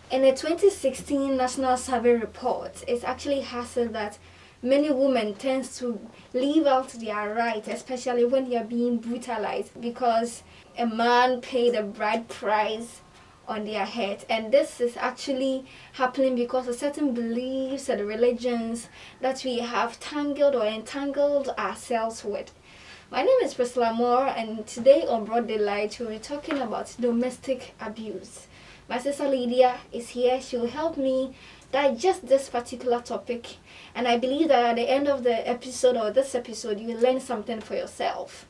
In a 2016 National Survey report, it actually has said that many women tend to leave out their right, especially when they are being brutalized because a man paid a bride price on their head. And this is actually happening because of certain beliefs and religions that we have tangled or entangled ourselves with. My name is Priscilla More, and today on Broad Daylight, we'll be talking about domestic abuse. My sister Lydia is here. She will help me digest this particular topic, and I believe that at the end of the episode or this episode, you will learn something for yourself.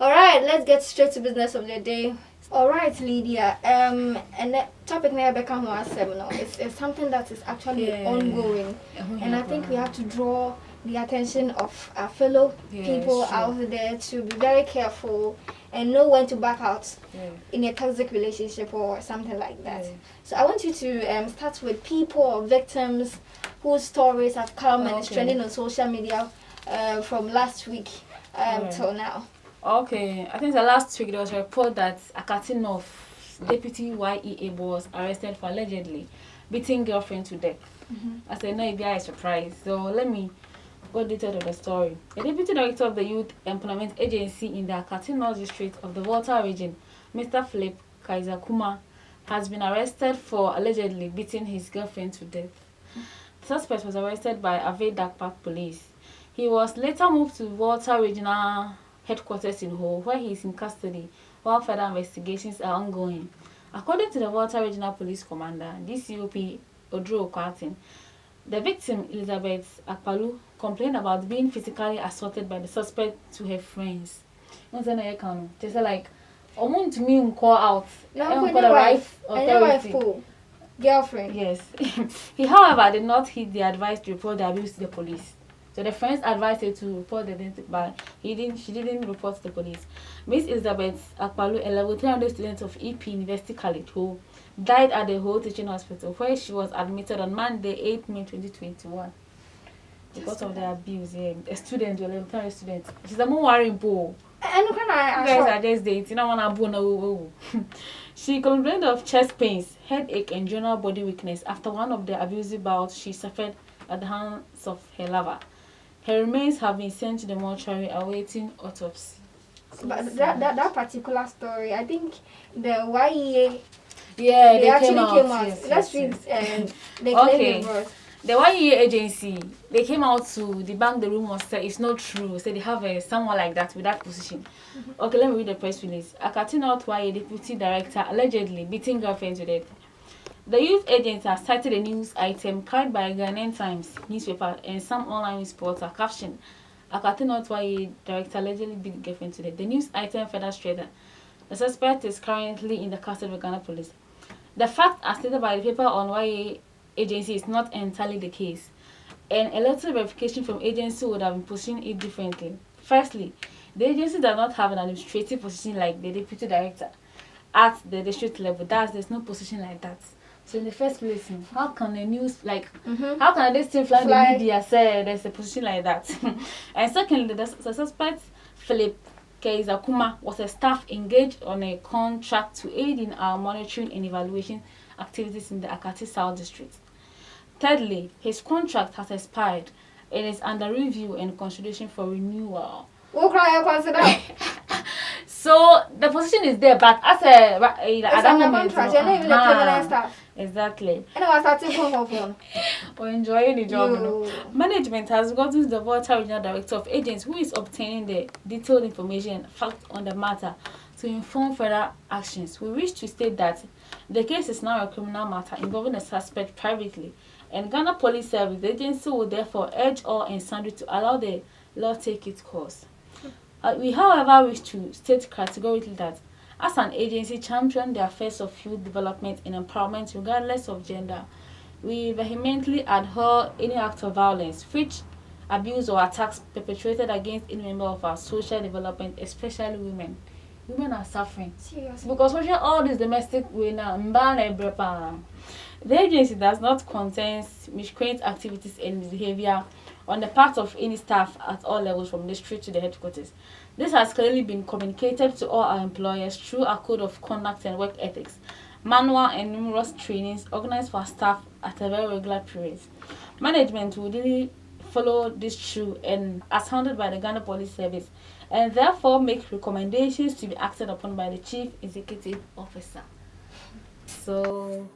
All right, let's get straight to business of the day. All right, Lydia. And the topic now become more seminar. It's something that is actually ongoing, and I think we have to draw the attention of our fellow people out there to be very careful and know when to back out in a toxic relationship or something like that. So I want you to start with people or victims whose stories have come and is trending on social media from last week till now. Okay, I think the last week there was a report that Akatinov deputy YEA was arrested for allegedly beating girlfriend to death. I said, no, it'd be a surprise. So let me go detail of the story. The deputy director of the Youth Employment Agency in the Akatinov district of the Volta region, Mr. Philip Kaizakuma, has been arrested for allegedly beating his girlfriend to death. The suspect was arrested by Ave Dakpak police. He was later moved to Volta Regional Headquarters in Ho, where he is in custody while further investigations are ongoing. According to the Volta Regional Police Commander, DCOP Odro Okwatin, the victim, Elizabeth Akpalu, complained about being physically assaulted by the suspect to her friends. Just like, I want to me call out. No, for the wife, girlfriend. Yes. He, however, did not heed the advice to report the abuse to the police. So the friends advised her to report the incident, but she didn't report to the police. Miss Elizabeth Akpalu, a level 300 student of EP University College, who died at the Ho Teaching Hospital, where she was admitted on Monday, 8 May 2021. Because of the abuse, a student, a level 300 student. She's a more worrying poor. You guys are just dating. You don't want to. She complained of chest pains, headache, and general body weakness after one of the abusive bouts she suffered at the hands of her lover. Her remains have been sent to the mortuary awaiting autopsy. But that particular story, I think the YEA, they actually came out. Yes, Let's read. They claim the verse. The YEA agency, they came out to debunk the rumors that it's not true. So they have someone like that with that position. Okay, let me read the press release. Akatinot YEA deputy director allegedly beating girlfriend to death. The youth agency has cited a news item carried by Ghanaian Times newspaper and some online news portal caption, Akatinot YEA director allegedly beat girlfriend to death. The news item further stated the suspect is currently in the custody of Ghana police. The fact as stated by the paper on YEA agency is not entirely the case, and a little verification from agency would have been positioning it differently. Firstly, the agency does not have an administrative position like the deputy director at the district level. There's no position like that. So in the first place, how can a news how can this thing fly the media say there's a position like that? And secondly, the suspect Philip Kaizakuma was a staff engaged on a contract to aid in our monitoring and evaluation activities in the Akati South district. Thirdly, his contract has expired and is under review and consideration for renewal. So the position is there, but as it's under contract, you're not even a permanent staff. Exactly. And I was starting We're enjoying the job. Management has gotten to the Volta Regional Director of Agents, who is obtaining the detailed information and facts on the matter to inform further actions. We wish to state that the case is now a criminal matter involving the suspect privately, and Ghana Police Service, the agency, will therefore urge all and sundry to allow the law take its course. We, however, wish to state categorically that as an agency champion the affairs of youth development and empowerment regardless of gender, we vehemently abhor any act of violence, which abuse or attacks perpetrated against any member of our social development, especially women. Women are suffering. Seriously. Because we share all this domestic way now. The agency does not condone miscreant activities and misbehavior on the part of any staff at all levels from district to the headquarters. This has clearly been communicated to all our employers through our code of conduct and work ethics, manual and numerous trainings organized for staff at a very regular period. Management will really follow this through and as handled by the Ghana Police Service and therefore make recommendations to be acted upon by the Chief Executive Officer. So,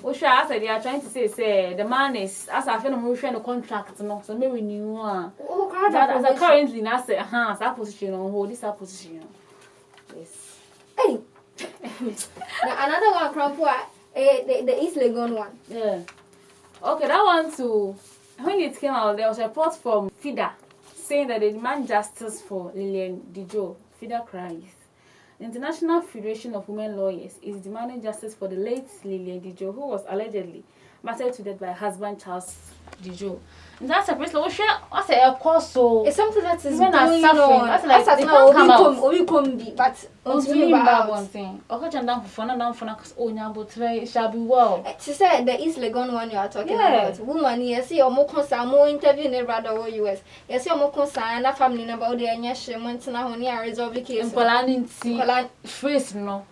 what I said, they are trying to say the man is, as I feel, I'm referring to contract, so maybe new one. That currently, I say, that position on hold this position. Yes. Hey, now another one, Crampua, the East Legon one. Yeah. Okay, that one too. When it came out, there was a report from FIDA saying that they demand justice for Lillian Dijo. FIDA cries. The International Federation of Women Lawyers is demanding justice for the late Lillian Dijo, who was allegedly murdered to death by her husband Charles Dijo. And that's a place what's a course so it's something that is going on. That's like they can't come out. But It's really bad one thing. Okay, down for fun, because it shall be well. To say the East Legon one you are talking about, woman, you see, or more concern, more interview in the rather US. You see, more concern, a family number, the Anyasha, Montana, when you are resolving case. And Polanin see, face no.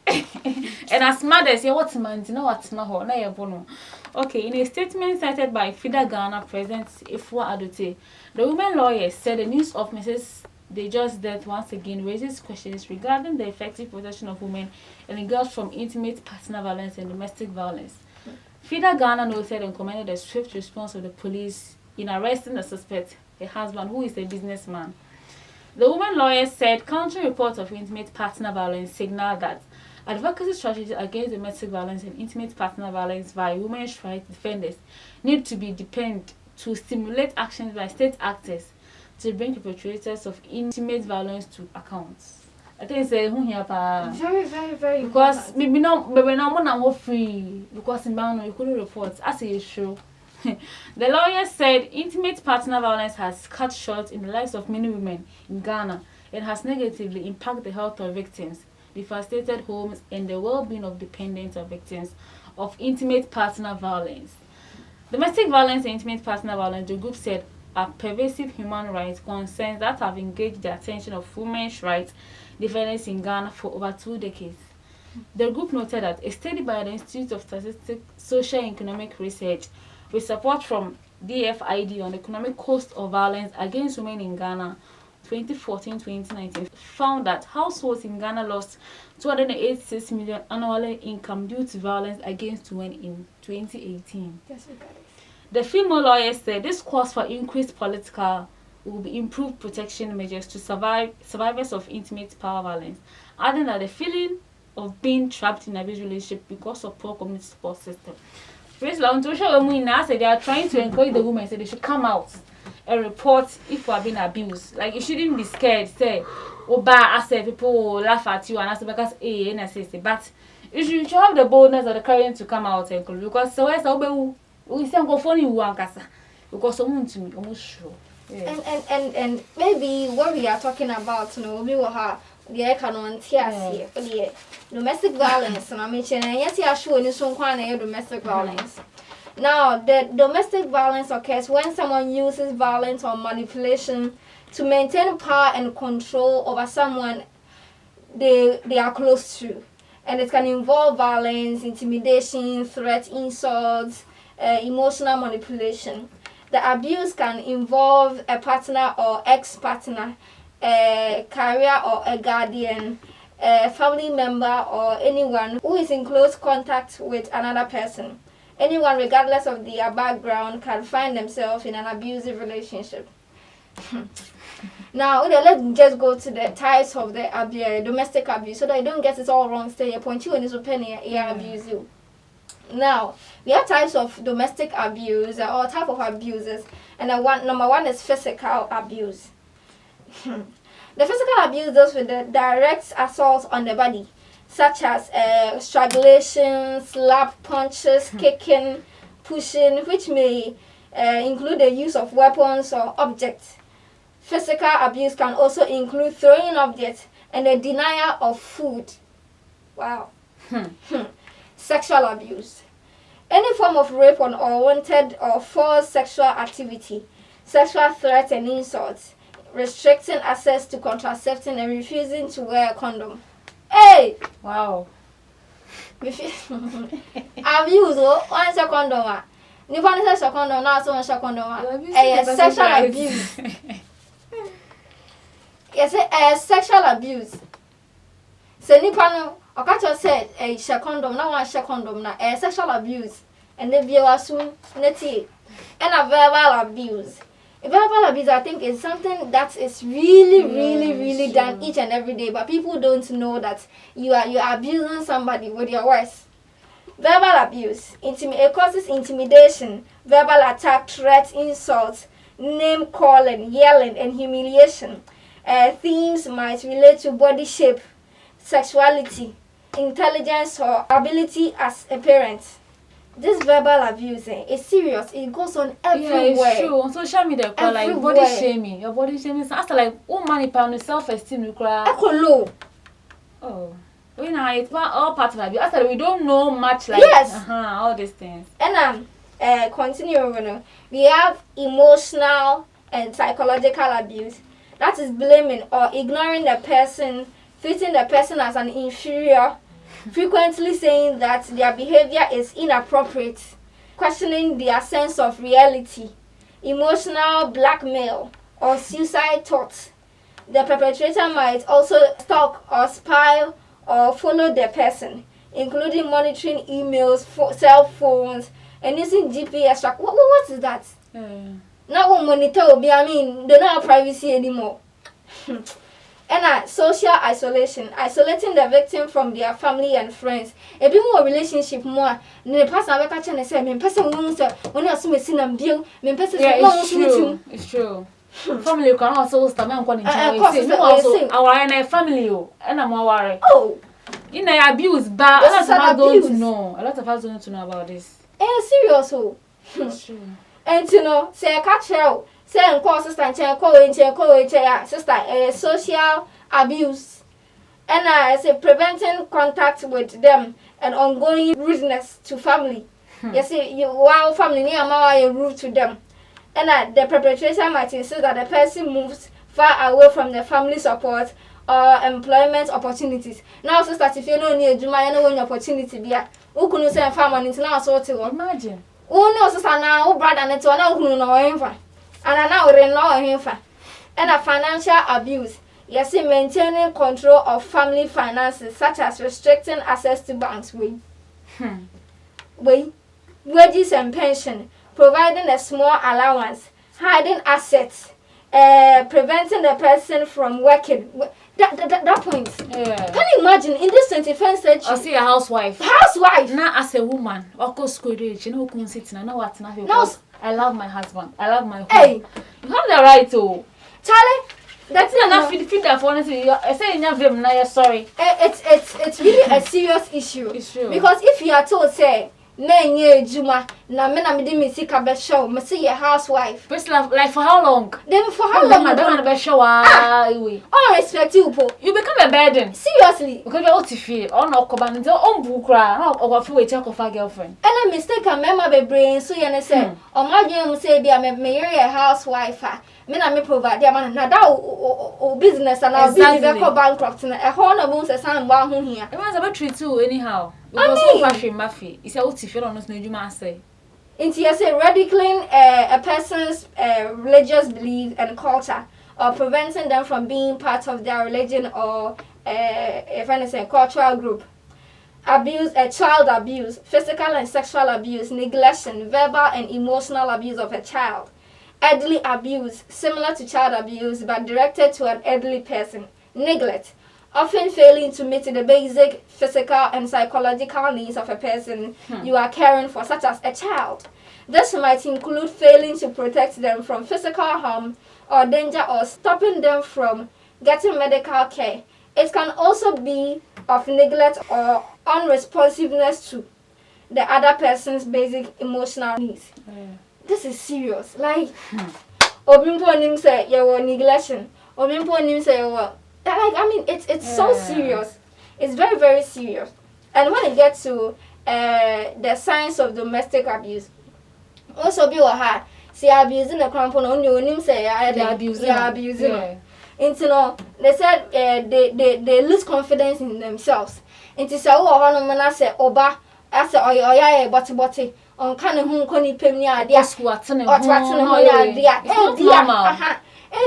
And as mothers, you what's man, you know what's not her, no, bono. Okay, in a statement cited by FIDA Ghana President Ifwa Adote, the women lawyers said the news of Mrs. Dejo's death once again raises questions regarding the effective protection of women and girls from intimate partner violence and domestic violence. FIDA Ghana noted and commended the swift response of the police in arresting the suspect, her husband, who is a businessman. The women lawyers said countering reports of intimate partner violence signal that advocacy strategies against domestic violence and intimate partner violence by women's rights defenders need to be deepened to stimulate actions by state actors to bring perpetrators of intimate violence to account. I think it's very, very, very because maybe no more free because in Bano you couldn't report as a issue. The lawyer said intimate partner violence has cut short in the lives of many women in Ghana and has negatively impacted the health of victims, devastated homes, and the well-being of dependents or victims of intimate partner violence. Domestic violence and intimate partner violence, the group said, are pervasive human rights concerns that have engaged the attention of women's rights defenders in Ghana for over 2 decades. The group noted that a study by the Institute of Statistics, Social and Economic Research, with support from DFID on the economic cost of violence against women in Ghana 2014-2019, found that households in Ghana lost 286 million annually income due to violence against women in 2018. Yes, it is. The female lawyers said this calls for increased political will be improved protection measures to survivors of intimate power violence, adding that the feeling of being trapped in an abusive relationship because of poor community support system. Priscilla More said they are trying to encourage the women, so they should come out and report if you are being abused. Like you shouldn't be scared. Say, I say people will laugh at you and ask because and I say, but you should have the boldness or the courage to come out and because so as we say go for you one casa because someone to me almost sure. And maybe what we are talking about, we will have the economic here, domestic violence, and I mentioned, yes, you are showing you some kind of domestic violence. Now, the domestic violence occurs when someone uses violence or manipulation to maintain power and control over someone they are close to. And it can involve violence, intimidation, threat, insults, emotional manipulation. The abuse can involve a partner or ex-partner, a carrier or a guardian, a family member or anyone who is in close contact with another person. Anyone, regardless of their background, can find themselves in an abusive relationship. Now, let's just go to the types of the domestic abuse so that you don't get it all wrong. Stay your point. You and his opinion, abuse you. Now, we have types of domestic abuse or type of abuses, and number one is physical abuse. The physical abuse deals with the direct assault on the body, such as strangulation, slap, punches, kicking, pushing, which may include the use of weapons or objects. Physical abuse can also include throwing objects and the denial of food. Wow. Sexual abuse. Any form of rape or unwanted or forced sexual activity, sexual threats and insults, restricting access to contraception and refusing to wear a condom. Hey! Wow. Abuse one second Nipa say second now so one second sexual abuse. Yes, sexual abuse. Say nipa no okacho say second na one second na sexual abuse. And the viewer soon neti and a verbal abuse. Verbal abuse, I think, is something that is really done each and every day, but people don't know that you are abusing somebody with your words. Verbal abuse, it causes intimidation, verbal attack, threats, insults, name calling, yelling, and humiliation. Themes might relate to body shape, sexuality, intelligence, or ability as a parent. This verbal abuse is serious. It goes on everywhere. Yeah, it's true. On social media, like body shaming. Your body shaming. So after like, oh money pound self-esteem, you cry. Low. Oh, we know it's all part of abuse. After we don't know much like all these things. And continue. We have emotional and psychological abuse. That is blaming or ignoring the person, treating the person as an inferior. Frequently saying that their behavior is inappropriate, questioning their sense of reality, emotional blackmail, or suicide thoughts. The perpetrator might also stalk or spy or follow the person, including monitoring emails, cell phones, and using GPS track. What is that? Now we monitor, they don't have privacy anymore. And social isolation, isolating the victim from their family and friends. A bit more relationship more. The person I catch and say, "Me person won't say when you assume it's in a bill. Me person it's true. Family can also start me on calling. Also, our family and I'm worried. Oh, in the abuse, but a lot of us don't know. A lot of us don't know about this. Serious oh. It's true. And you know, say I catch her. Say and call sister and call sister social abuse. And I say preventing contact with them and ongoing rudeness to family. You see, while family near you rude to them. And the perpetrator might insist that the person moves far away from the family support or employment opportunities. Now sister, if you know near Juma, you know when opportunity be at who couldn't say farmer into now sort of imagine. Oh no, sister now brother and it's one out who know and I now know him. And a financial abuse. Yes, maintaining control of family finances, such as restricting access to banks, wages and pension, providing a small allowance, hiding assets, preventing the person from working. That point. Yeah. Can you imagine in this 21st century? I see a housewife. Now as a woman, or go school age, you know, who sits now what now. I love my husband. I love my home. Hey, you have the right to. Charlie, that's not feed that for honestly. I say in your film now. You're sorry. It's really a serious issue. It's true. Because if you are told say, "Men ye Juma, na me na me di me sika be show, me say your housewife." Personal like for how long? Then for how long? Madam be show all respect you, po. You become a burden. Seriously. Because you're out to feel. Oh no, come on, on book cry. No, for wait check of a girlfriend. And a mistake I remember be brain so you say, "Oh my dream say be me a housewife." Me na me provide their man na that business and I'll be go bankrupt na e ho na bo say san ba ho hia. It was about treat too anyhow. Because so fashion mafia. It's a out if you don't know you must say. Into you say ridiculing a person's religious belief and culture or preventing them from being part of their religion or if I say cultural group. Abuse, child abuse, physical and sexual abuse, neglection, verbal and emotional abuse of a child. Elderly abuse, similar to child abuse but directed to an elderly person. Neglect, often failing to meet the basic physical and psychological needs of a person you are caring for, such as a child. This might include failing to protect them from physical harm or danger or stopping them from getting medical care. It can also be of neglect or unresponsiveness to the other person's basic emotional needs. This is serious. Like, Obimpo nim say you were neglection. Obimpo nim say you were. Like, I mean, it's so serious. It's very, very serious. And when it gets to the signs of domestic abuse, also be what hard. See, abusing the crampon on your name say they're abusing. Yeah. Into no, they said they lose confidence in themselves. Nti se wo ho no na se oba ase oya bote on kan hu nkoni pem ni ade a squatting ho ade a dia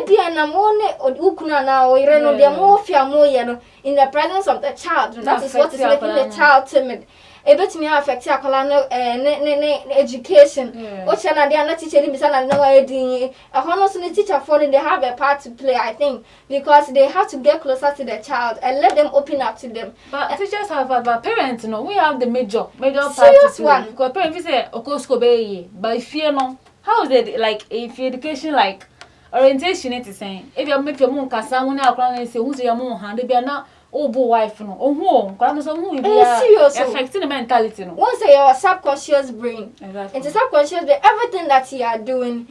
dia na mo ne ukuna na o ire no de mo fia mo ye no in the presence of the child. That is what is making the child timid. Ebetimi affect akola no ne education. O che na dia na teacher ni bisa na wa edin. Ahono so the teacher for they have a part to play, I think, because they have to get closer to the child and let them open up to them. But teachers have, but parents, we have the major part to play. One. Because parents say, "Okosko be," but if you know, how is it like if education like orientation is saying? If you make your mom kasa, when you are say who's your mom hand, they be na obo wife no. Oh, kwa so who be affecting the mentality no. Once your subconscious brain, exactly. It's a subconscious brain. Everything that you are doing,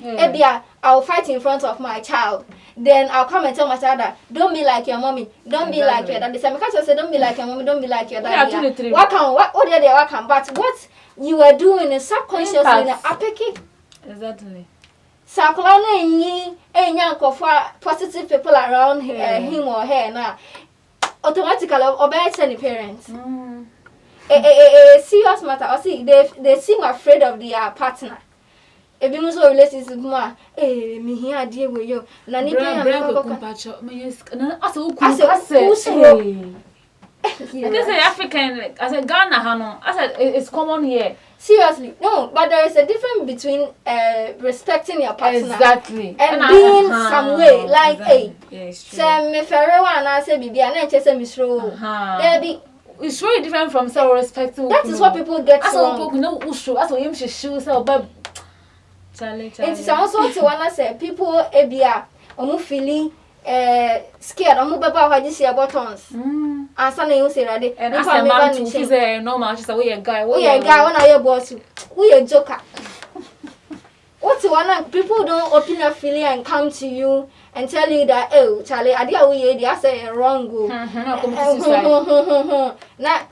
I'll fight in front of my child. Then I'll come and tell my child that don't be like your mommy, don't be like your daddy. Some because I say don't be like your mommy, don't be like your daddy. What can? But what you are doing is subconsciously apeki. Exactly. Sakolana ni positive people around him or her now. Automatically obey any parents. A serious matter. I see they seem afraid of their partner. If you must relationship more, me here deal with you. Nani This is African as a Ghana Hano. I said it's common here. Seriously, no, but there is a difference between respecting your partner and being some way like say me ferrewa and I say bibi and say me sro. It's really different from so respectful. That is what people get wrong. People know ushu. That's what you should show so but Charlie. It's also to wanna say people ebia omu feeling scared omu beba ho agisi buttons. Answer na you say ready. And as a man to say normal just we a guy. We a guy when I boss. We a joker. What's one people don't open your feeling and come to you and tell you that Charlie, I did we say wrong go. Na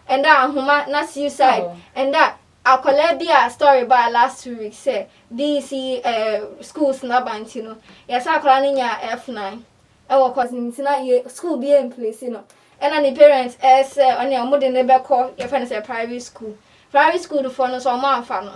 and that na suicide and that I'll collect a story by last 2 weeks say DC schools na bantino. Yes, I call ya F9. Our cousin school be in place, And then the parents say on your mother never call your friends a private school. Private school for no so man fan.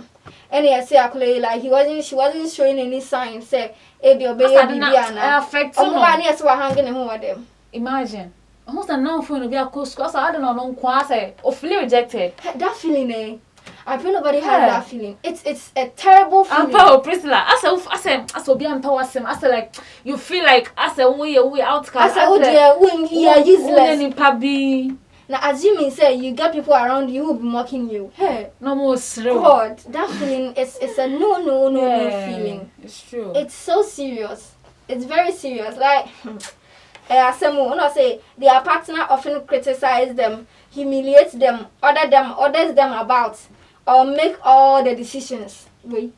And he say like she wasn't showing any signs say be obey Bibiana. Affect no one yes were hanging over them. Imagine. Almost a non phone be a course so I don't know quasi or fully rejected. That feeling I feel nobody has that feeling. It's a terrible feeling. Power, Priscilla. I said, be empowered. I said, like you feel like I said, we outcast. I said, we are useless. Now, assuming say you get people around you who will be mocking you. Hey, no more slow. God, that feeling is a no feeling. It's true. It's so serious. It's very serious. Like, I say their partner often criticize them, humiliates them, orders them about. Or make all the decisions. Wait.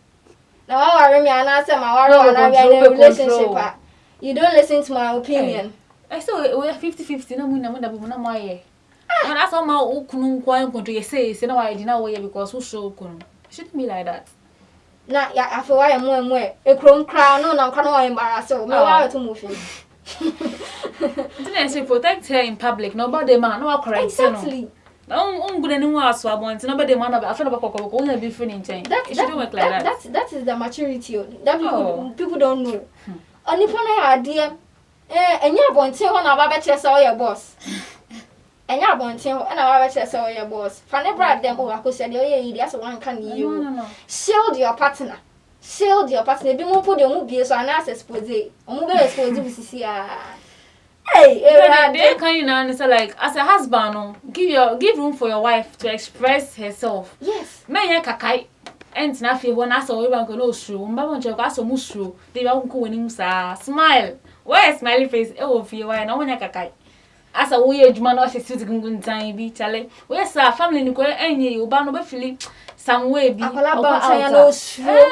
Now I worry me and I say my worry and I in a relationship. You don't listen to my opinion. I saw we are 50-50. No, we na my. And that's how my ukunu kwai control. You say no I didn't way because who show ukunu. Shouldn't be like that. Nah, yeah, I feel why I'm more. A chrome crown, no, I'm kind of embarrassed. So, my wife to move. Didn't say protect her in public. Nobody man, no correct. Exactly. Good anyone so I want nobody man I feel about only be free in change. It shouldn't work like that. That is the maturity that people don't know. Only for an idea. And you're born to one of our chess or your boss. And you're born to and our chess or your boss. Fanny brought them over who said, oh, that's one can you. No. Shield your partner. Shield your partner. Be more put your movie so an access pose. Or move expose to Hey, they can say like as a husband, give room for your wife to express herself. Yes. Me kakai. And na fi when I saw you go no show. Mba mo choko aso musro. They ba unko wenim sa. Smile. Where smiley face? E wo fi why na wonya kakai. Asa wo ye adwuma na o hye gungun tan bi chale. We sa family ni ko enye you ba no be feel some way bi. Akola ba tan no show.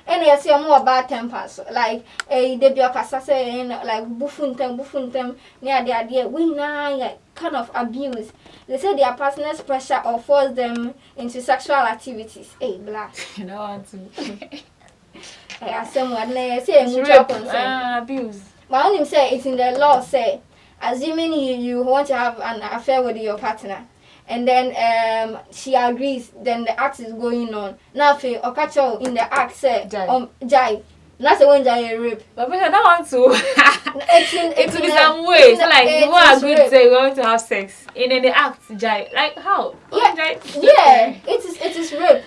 And yes, you're more bad tempers. Like, they be a say like buffuntem, near the idea, we like kind of abuse. They say their partner's pressure or force them into sexual activities. Hey, black. You know what I someone say mutual consent. Abuse. But when him say it's in the law, say assuming you want to have an affair with your partner, and then she agrees, then the act is going on. Now if okacho in the act say jai. That's the one jai rape. But that one too. It will be some way. So like you want to agree to say you want to have sex. And then the act jai. Like how? Yeah, it is rape.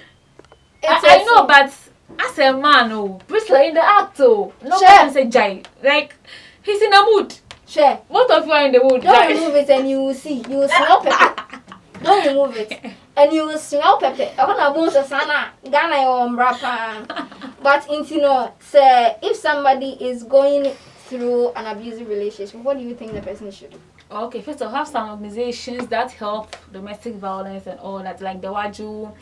I know, but as a man, Priscilla in the act, no person say jai. Like he's in the mood. Sure. Both of you are in the mood. Don't remove it and you will see. You will smell pepper. Don't remove it. And you will smell pepper. But say if somebody is going through an abusive relationship, what do you think the person should do? Okay, first of all, have some organizations that help domestic violence and all that, like the Waju,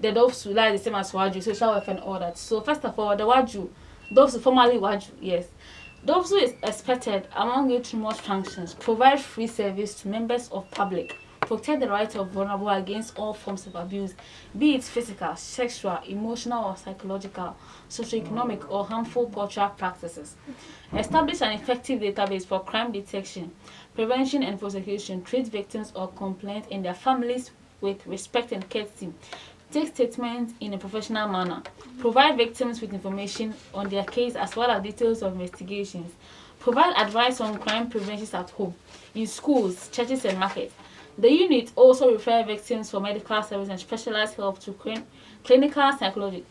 the Dovsu, like the same as Waju, social welfare and all that. So first of all, the Waju, Dovsu, formerly Waju, yes. Dovsu is expected, among its most functions, provide free service to members of public, protect the rights of vulnerable against all forms of abuse, be it physical, sexual, emotional or psychological, socioeconomic or harmful cultural practices. Establish an effective database for crime detection, prevention and prosecution, treat victims or complaints and their families with respect and courtesy. Take statements in a professional manner. Provide victims with information on their case as well as details of investigations. Provide advice on crime prevention at home, in schools, churches and markets. The unit also refer victims for medical service and specialized help to clinical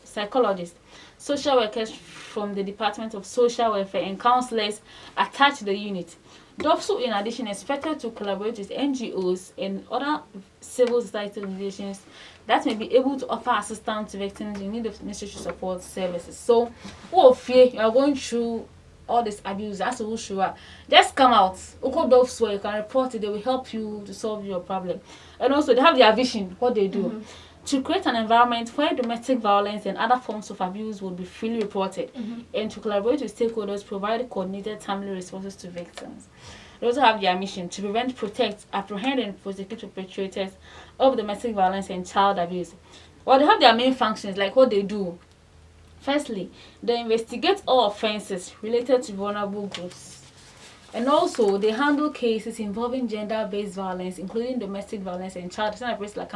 psychologists, social workers from the Department of Social Welfare and counselors attached to the unit. DOPSU, in addition, is expected to collaborate with NGOs and other civil society organizations that may be able to offer assistance to victims in need of necessary support services. So, fear you are going through all this abuse, that's a sure. Just come out. DOPSU, you can report it, they will help you to solve your problem. And also, they have their vision, what they do. To create an environment where domestic violence and other forms of abuse will be freely reported, and to collaborate with stakeholders, provide coordinated timely responses to victims. They also have their mission to prevent, protect, apprehend, and prosecute perpetrators of domestic violence and child abuse. Well, they have their main functions, like what they do. Firstly, they investigate all offenses related to vulnerable groups. And also, they handle cases involving gender-based violence, including domestic violence and child. It's not a place like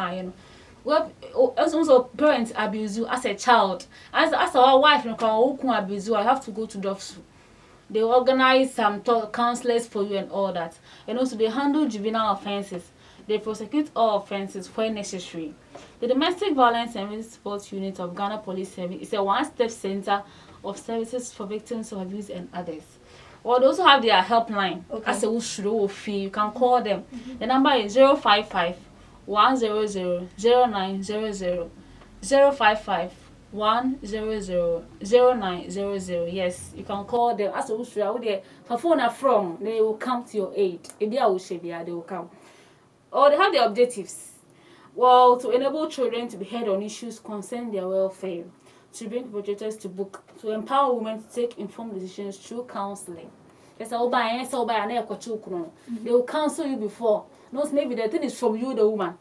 well, also parents abuse you as a child. As our wife, who abuse you, I have to go to DOPSU. They organize some counselors for you and all that. And also they handle juvenile offenses. They prosecute all offenses where necessary. The Domestic Violence and Risk Support Unit of Ghana Police Service is a one-step center of services for victims of abuse and others. Or they also have their helpline. As a fee, you can call them. The number is 055 100 0900 055 100 0900. Yes, you can call them. As a phone from, they will come to your aid. If they will come. Or they have their objectives. Well, to enable children to be heard on issues concerning their welfare, to bring perpetrators to book, to empower women to take informed decisions through counseling. They will counsel you before. No, maybe the thing is from you, the woman.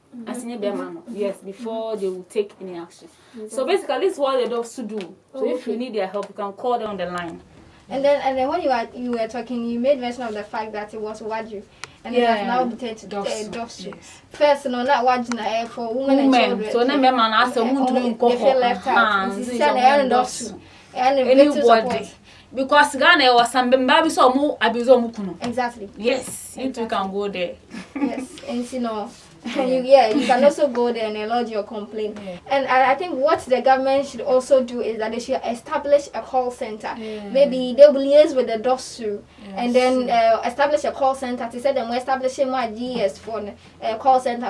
Yes, before they will take any action. So basically, this is what they do to do. So if you need their help, you can call them on the line. And then when you were talking, you made mention of the fact that it was Waju. And it has now been to DOPSU. Yes. First, no, not Waju for women and children. So no man ask a woman to feel left out. DOPSU. And anybody. Because Ghana was some baby so more abuse mukuno. Exactly. Yes, you too can go there. Yes, and you can also go there and lodge your complaint. Yeah. And I think what the government should also do is that they should establish a call center. Yeah. Maybe they will liaise with the DOPSU and then establish a call center. They said them establishing my GS for a call center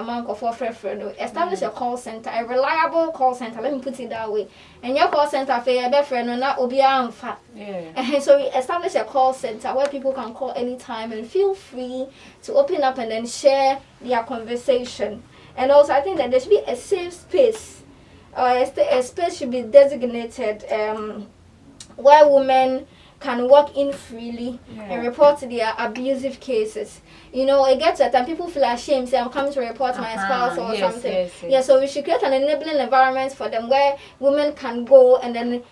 establish a call center, a reliable call center. Let me put it that way. And your call center for your best friend not obia fat. And so we establish a call center where people can call anytime and feel free to open up and then share their conversation. And also I think that there should be a safe space, or a space should be designated where women can walk in freely and report their abusive cases. You know, it gets to a time people feel ashamed, say I'm coming to report my spouse or something. Yes. Yeah, so we should create an enabling environment for them where women can go and then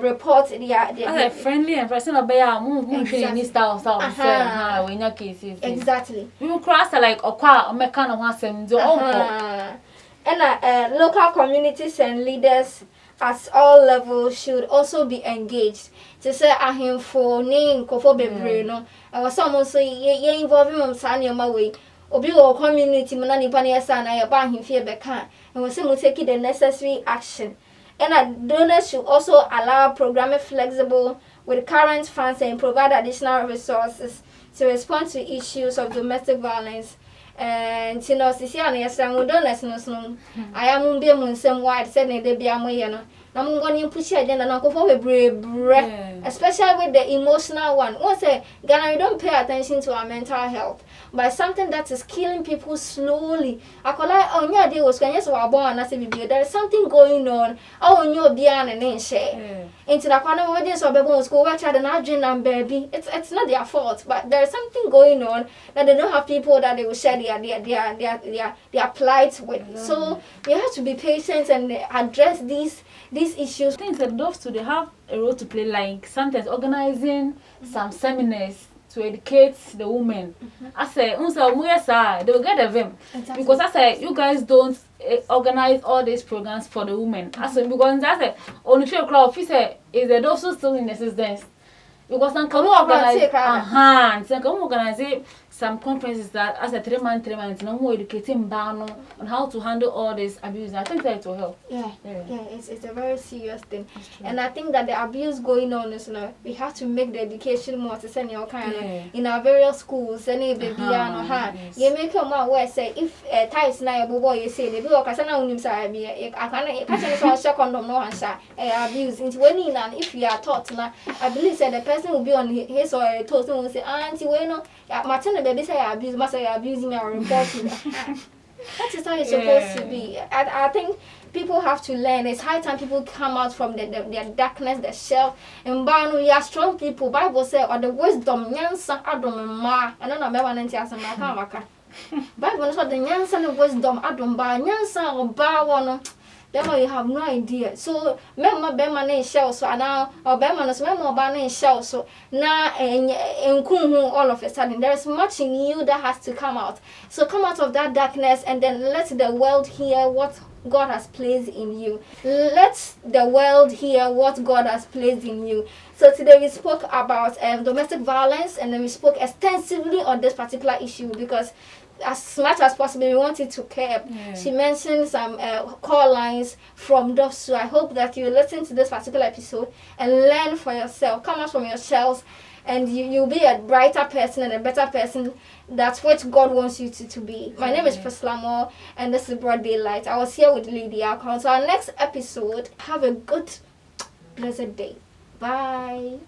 report their friendly and personal bear exactly. when your cases. Exactly. We will cross like or make kind of one and local communities and leaders at all levels should also be engaged. To say ahemfo ne nkofo bebre no e was almost say ye involve mum sane ma we obi wo community mu na nipa na yesa na ye ba ahemfie be kan and we say mu take the necessary action. And donors should also allow programming flexible with current funds and provide additional resources to respond to issues of domestic violence. And you know, sisi ana yesa mu donors no I am be mu nsem wide said na de bia mo ye no na mo ngoni push agenda na nkofo bebre especially with the emotional one. Once Ghana, we don't pay attention to our mental health, but something that is killing people slowly. I call like oh yeah, they was yes we born and say there is something going on. Oh no, bia na ne share into the corner where this or baby school where child na dream and baby. It's not their fault, but there is something going on that they don't have people that they will share their plight with. So we have to be patient and address these issues. Things that those two they have a role to play, like sometimes organizing some seminars to educate the women. I say, they will get them because I say you guys don't organize all these programs for the women. I say because I say only few crowd officer is the those who still in existence. Because some can organize some conferences that as a 3 months, no more educating Bano on how to handle all this abuse. I think that will help. Yeah, it's a very serious thing. And I think that the abuse going on is we have to make the education more to send your kind in our various schools and if they you make them aware say if ties na boy you say they be okasa na unim say be I can say condom no answer abuse into when if you are taught na I believe say the person will be on his or her toes and will say auntie we no Martin baby say abuse must say abusing me or reporting. That is how it's supposed to be. I think people have to learn. It's high time people come out from their darkness, their shell. And we are strong people. Bible says, or the wisdom, nyansa adom ma. I don't know, maybe I'm not saying maka. Bible says the nyansa and wisdom adom ba nyansa or ba one. Then you have no idea. So member bema na shell so now or bema no so member ba na shell so na all of a sudden there is much in you that has to come out. So come out of that darkness and then let the world hear what God has placed in you. Let the world hear what God has placed in you. So today we spoke about domestic violence and then we spoke extensively on this particular issue because as much as possible we wanted to care. She mentioned some call lines from those. So I hope that you listen to this particular episode and learn for yourself. Come out from your shells and you'll be a brighter person and a better person. That's what God wants you to be. My name is Priscilla More and this is Broad Daylight. I was here with Lydia Acquah. So our next episode, have a good blessed day. Bye.